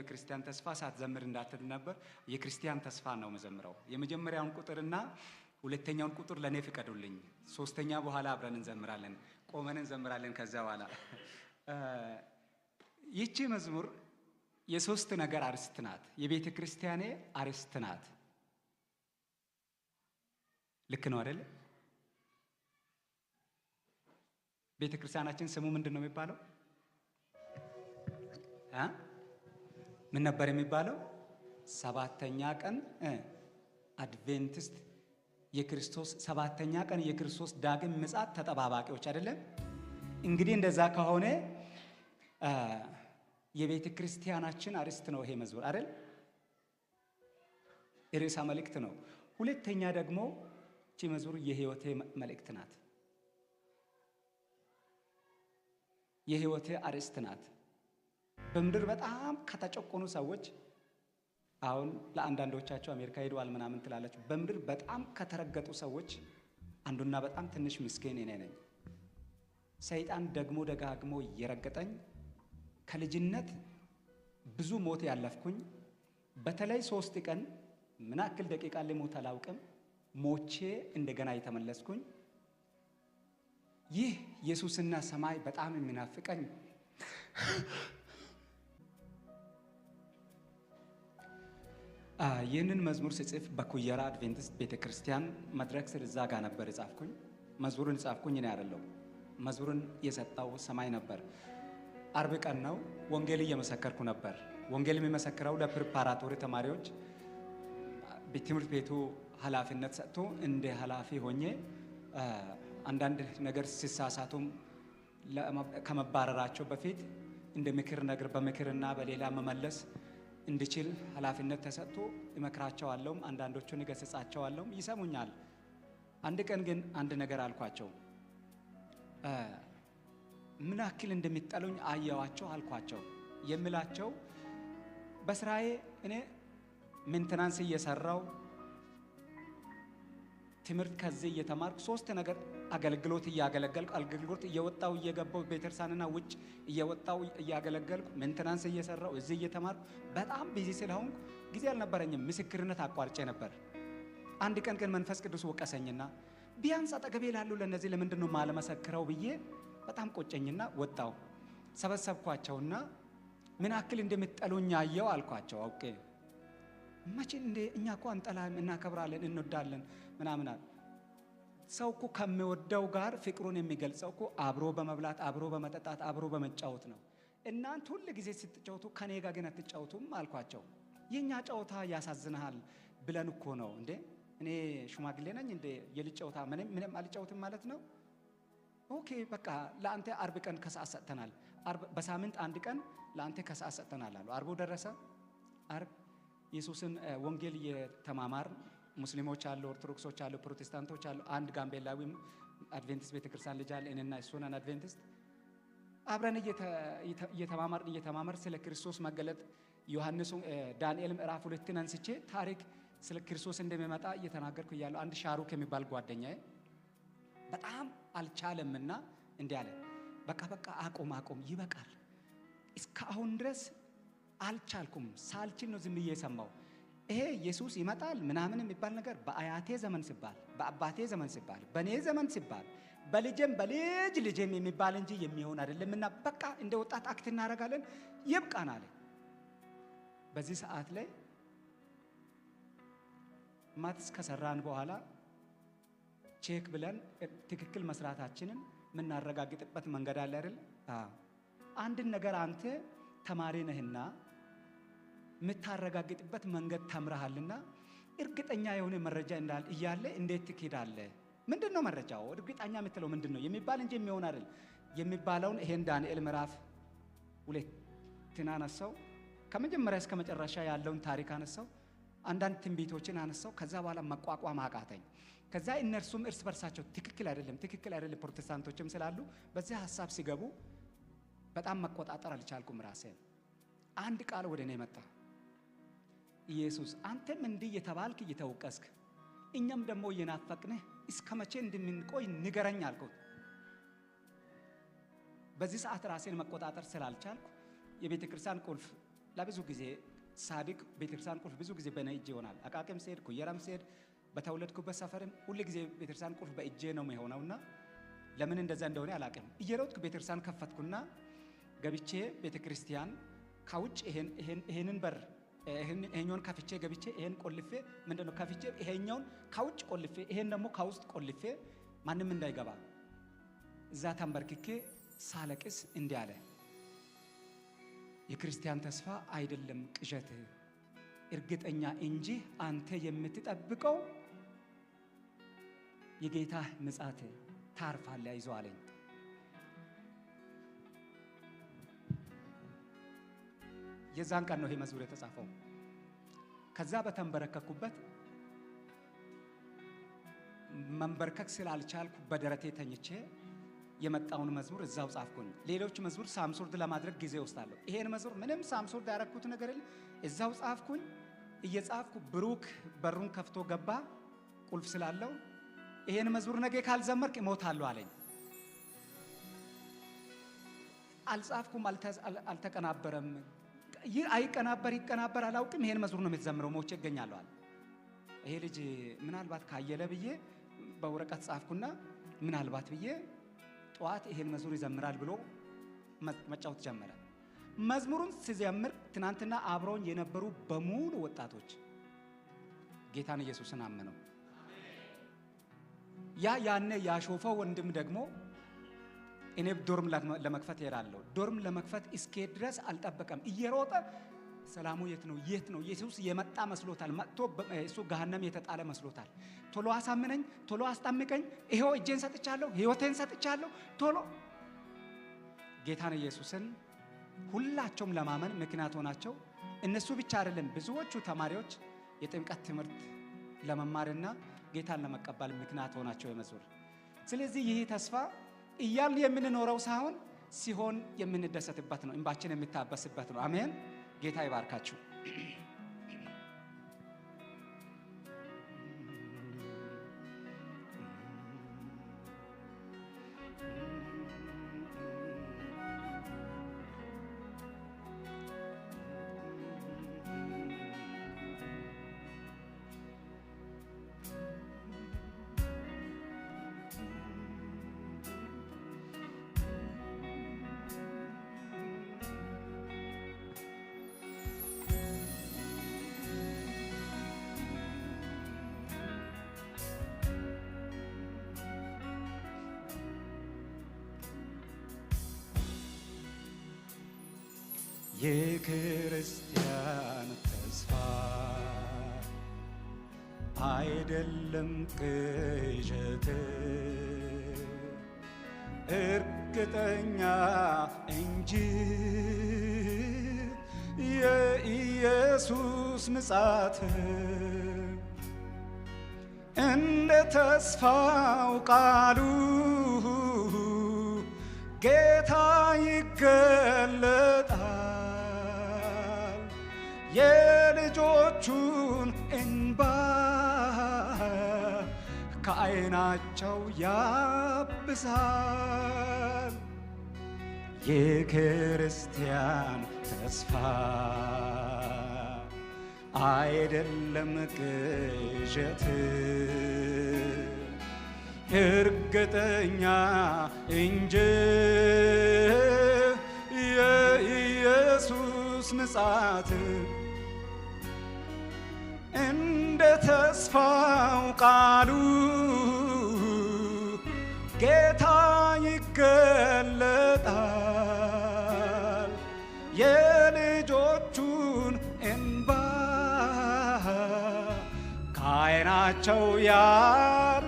የክርስቲያን ተስፋ ሳትዘምር እንዳትል ነበር። የክርስቲያን ተስፋ ነው መዘምረው። የመጀመሪያውን ቁጥርና ሁለተኛውን ቁጥር ለኔ ፍቀዱልኝ። ሶስተኛ በኋላ አብረን እንዘምራለን፣ ቆመን እንዘምራለን። ከዛ በኋላ ይቺ መዝሙር የሶስት ነገር አርስት ናት። የቤተ ክርስቲያኔ አርስት ናት። ልክ ነው አይደል? ቤተ ክርስቲያናችን ስሙ ምንድን ነው የሚባለው? ምን ነበር የሚባለው? ሰባተኛ ቀን አድቬንቲስት የክርስቶስ ሰባተኛ ቀን የክርስቶስ ዳግም ምጽአት ተጠባባቂዎች አይደለም? እንግዲህ እንደዛ ከሆነ የቤተ ክርስቲያናችን አርስት ነው ይሄ መዝሙር አይደል? ርዕሰ መልእክት ነው። ሁለተኛ ደግሞ እቺ መዝሙር የህይወቴ መልእክት ናት። የህይወቴ አርስት ናት። በምድር በጣም ከተጨቆኑ ሰዎች አሁን ለአንዳንዶቻቸው አሜሪካ ሄደዋል ምናምን ትላላችሁ። በምድር በጣም ከተረገጡ ሰዎች አንዱና በጣም ትንሽ ምስኪን እኔ ነኝ። ሰይጣን ደግሞ ደጋግሞ እየረገጠኝ ከልጅነት ብዙ ሞት ያለፍኩኝ፣ በተለይ 3 ቀን ምን ያክል ደቂቃ ልሞት አላውቅም፣ ሞቼ እንደገና የተመለስኩኝ። ይህ ኢየሱስና ሰማይ በጣም የሚናፍቀኝ ይህንን መዝሙር ስጽፍ በኩየራ አድቬንቲስት ቤተክርስቲያን መድረክ ስር እዛ ጋር ነበር የጻፍኩኝ። መዝሙሩን ጻፍኩኝ እኔ አይደለሁም። መዝሙሩን የሰጠው ሰማይ ነበር። አርብ ቀን ነው። ወንጌል እየመሰከርኩ ነበር። ወንጌል የሚመሰክረው ለፕሪፓራቶሪ ተማሪዎች በትምህርት ቤቱ ኃላፊነት ሰጥቶ እንደ ኃላፊ ሆኜ አንዳንድ ነገር ሲሳሳቱም ከመባረራቸው በፊት እንደ ምክር ነገር በምክርና በሌላ መመለስ እንድችል ኃላፊነት ተሰጥቶ እመክራቸዋለሁ። አንዳንዶቹን እገስጻቸዋለሁ፣ ይሰሙኛል። አንድ ቀን ግን አንድ ነገር አልኳቸው። ምን ያክል እንደሚጠሉኝ አየዋቸው አልኳቸው። የምላቸው በስራዬ እኔ ሜንቴናንስ እየሰራው ትምህርት ከዚህ እየተማርኩ 3 ነገር አገልግሎት እያገለገልኩ አገልግሎት እየወጣው እየገባው ቤተክርስቲያንና ውጭ እየወጣው እያገለገልኩ ሜንቴናንስ እየሰራው እዚህ እየተማርኩ በጣም ቢዚ ስለሆንኩ ጊዜ አልነበረኝም። ምስክርነት አቋርጬ ነበር። አንድ ቀን ግን መንፈስ ቅዱስ ወቀሰኝና ቢያንስ አጠገቤ ላሉ ለነዚህ ለምንድን ነው ማለመሰክረው ብዬ በጣም ቆጨኝና ወጣው። ሰበሰብኳቸውና ምን ያክል እንደምትጠሉኝ አየው አልኳቸው። አውቄ መቼ እንደ እኛ እኮ አንጠላም፣ እናከብራለን፣ እንወዳለን ምናምን። ሰው እኮ ከሚወደው ጋር ፍቅሩን የሚገልጸው እኮ አብሮ በመብላት አብሮ በመጠጣት አብሮ በመጫወት ነው። እናንተ ሁሉ ጊዜ ስትጫወቱ ከኔ ጋር ግን አትጫወቱም አልኳቸው። የኛ ጨዋታ ያሳዝናል ብለን እኮ ነው እንዴ? እኔ ሽማግሌ ነኝ እንዴ? የልጅ ጨዋታ ምንም አልጫወትም ማለት ነው? ኦኬ በቃ ለአንተ አርብ ቀን ከሰዓት ሰጥተናል። አርብ በሳምንት አንድ ቀን ለአንተ ከሰዓት ሰጥተናል አሉ። አርቡ ደረሰ። አርብ ኢየሱስን ወንጌል እየተማማር ሙስሊሞች አሉ፣ ኦርቶዶክሶች አሉ፣ ፕሮቴስታንቶች አሉ። አንድ ጋምቤላዊ አድቬንቲስት ቤተክርስቲያን ልጅ አለ። እኔና እሱ ነን አድቬንቲስት። አብረን እየተማማር ስለ ክርስቶስ መገለጥ ዮሐንስ ዳንኤል ምዕራፍ 2 አንስቼ ታሪክ ስለ ክርስቶስ እንደሚመጣ እየተናገርኩ እያለሁ አንድ ሻሩክ የሚባል ጓደኛዬ በጣም አልቻለምና እንዲህ አለ፣ በቃ አቁም ይበቃል። እስካሁን ድረስ አልቻልኩም። ሳልችል ነው ዝም ብዬ የሰማው። ይሄ ኢየሱስ ይመጣል ምናምን የሚባል ነገር በአያቴ ዘመን ሲባል፣ በአባቴ ዘመን ሲባል፣ በኔ ዘመን ሲባል፣ በልጅም በልጅ ልጅም የሚባል እንጂ የሚሆን አይደለምና በቃ እንደ ወጣት አክት እናደርጋለን፣ ይብቃን አለ። በዚህ ሰዓት ላይ ማትስ ከሰራን በኋላ ቼክ ብለን ትክክል መስራታችንን የምናረጋግጥበት መንገድ አለ አይደል? አንድን ነገር አንተ ተማሪ ነህና የምታረጋግጥበት መንገድ ተምረሃልና እርግጠኛ የሆነ መረጃ እንዳል እያለ እንዴት ትክዳለህ? ምንድነው መረጃው? እርግጠኛ የምትለው ምንድነው የሚባል እንጂ የሚሆን አይደል የሚባለውን ይሄን ዳንኤል ምዕራፍ 2 አነሳው። ከመጀመሪያ እስከ መጨረሻ ያለውን ታሪክ አነሳው። አንዳንድ ትንቢቶችን አነሳው። ከዛ በኋላ መቋቋም አቃተኝ። ከዛ እነርሱም እርስ በርሳቸው ትክክል አይደለም ፕሮቴስታንቶችም ስላሉ በዚህ ሐሳብ ሲገቡ በጣም መቆጣጠር አልቻልኩም ራሴን። አንድ ቃል ወደ እኔ መጣ። ኢየሱስ አንተም እንዲህ እየተባልክ እየተወቀስክ እኛም ደግሞ እየናፈቅንህ እስከ መቼ እንደምንቆይ ንገረኝ አልኩት። በዚህ ሰዓት ራሴን መቆጣጠር ስላልቻልኩ የቤተ ክርስቲያን ቁልፍ ለብዙ ጊዜ ሳድግ ቤተክርስቲያን ቁልፍ ብዙ ጊዜ በእኔ እጄ ይሆናል። አቃቂም ስሄድ ኩየራም ስሄድ በተወለድኩበት ሰፈርም ሁሉ ጊዜ ቤተክርስቲያን ቁልፍ በእጄ ነው የሚሆነውና ለምን እንደዛ እንደሆነ አላውቅም። እየሮጥኩ ቤተክርስቲያን ከፈትኩና ገብቼ ቤተክርስቲያን ከውጭ ይሄንን በር ይሄኛውን ከፍቼ ገብቼ ይሄን ቆልፌ ምንድነው ከፍቼ ይሄኛውን ከውጭ ቆልፌ ይሄን ደግሞ ከውስጥ ቆልፌ ማንም እንዳይገባ እዛ ተንበርክኬ ሳለቅስ እንዲህ አለ። የክርስቲያን ተስፋ አይደለም ቅዠት እርግጠኛ እንጂ አንተ የምትጠብቀው የጌታ ምጽአት ታርፋለህ አይዞህ አለኝ። የዛን ቀን ነው ይሄ መዝሙር የተጻፈው። ከዛ በተንበረከኩበት መንበርከክ ስላልቻልኩ በደረቴ ተኝቼ የመጣውን መዝሙር እዛው ጻፍኩኝ። ሌሎች መዝሙር ሳምሶርድ ለማድረግ ጊዜ ወስዳለሁ። ይሄን መዝሙር ምንም ሳምሶርድ ያደረኩት ነገር የለም። እዛው ጻፍኩኝ። እየጻፍኩ ብሩክ በሩን ከፍቶ ገባ፣ ቁልፍ ስላለው ይሄን መዝሙር ነገ ካልዘመርክ እሞታለሁ አለኝ። አልጻፍኩም፣ አልተቀናበረም። ይቀናበር አላውቅም። ይሄን መዝሙር ነው የምትዘምረው፣ ሞቼ እገኛለሁ አለ። ይሄ ልጅ ምናልባት ካየለ ብዬ በወረቀት ጻፍኩና ምናልባት ብዬ ጠዋት ይሄን መዝሙር ይዘምራል ብሎ መጫወት ጀመረ። መዝሙሩን ሲዘምር ትናንትና አብረውን የነበሩ በሙሉ ወጣቶች ጌታን ኢየሱስን አመነው። ያኔ ያሾፈው ወንድም ደግሞ እኔ ዶርም ለመክፈት እሄዳለሁ። ዶርም ለመክፈት እስከ ድረስ አልጠበቀም። እየሮጠ ሰላሙ የት ነው የት ነው? ኢየሱስ የመጣ መስሎታል። መጥቶ እሱ ገሃነም የተጣለ መስሎታል። ቶሎ አሳምነኝ፣ ቶሎ አስጠምቀኝ፣ ይሄው እጄን ሰጥቻለሁ፣ ህይወቴን ሰጥቻለሁ፣ ቶሎ ጌታን ኢየሱስን ሁላቸውም ለማመን ምክንያት ሆናቸው። እነሱ ብቻ አይደለም፣ ብዙዎቹ ተማሪዎች የጥምቀት ትምህርት ለመማርና ጌታን ለመቀበል ምክንያት ሆናቸው የመዝሙር። ስለዚህ ይህ ተስፋ እያልን የምንኖረው ሳይሆን ሲሆን የምንደሰትበት ነው፣ እንባችን የሚታበስበት ነው። አሜን። ጌታ ይባርካችሁ። የክርስቲያን ተስፋ አይደለም ቅዠት እርግጠኛ እንጂ የኢየሱስ ምጽአት እንደ ተስፋው ቃሉ ጌታ ይገለጣል። የልጆቹን እንባ ከዓይናቸው ያብሳል። የክርስቲያን ተስፋ አይደለም ቅዠት እርግጠኛ እንጂ የኢየሱስ ምጽአት እንደ ተስፋው ቃሉ ጌታ ይገለጣል። የልጆቹን እንባ ከዓይናቸው ያብሳል።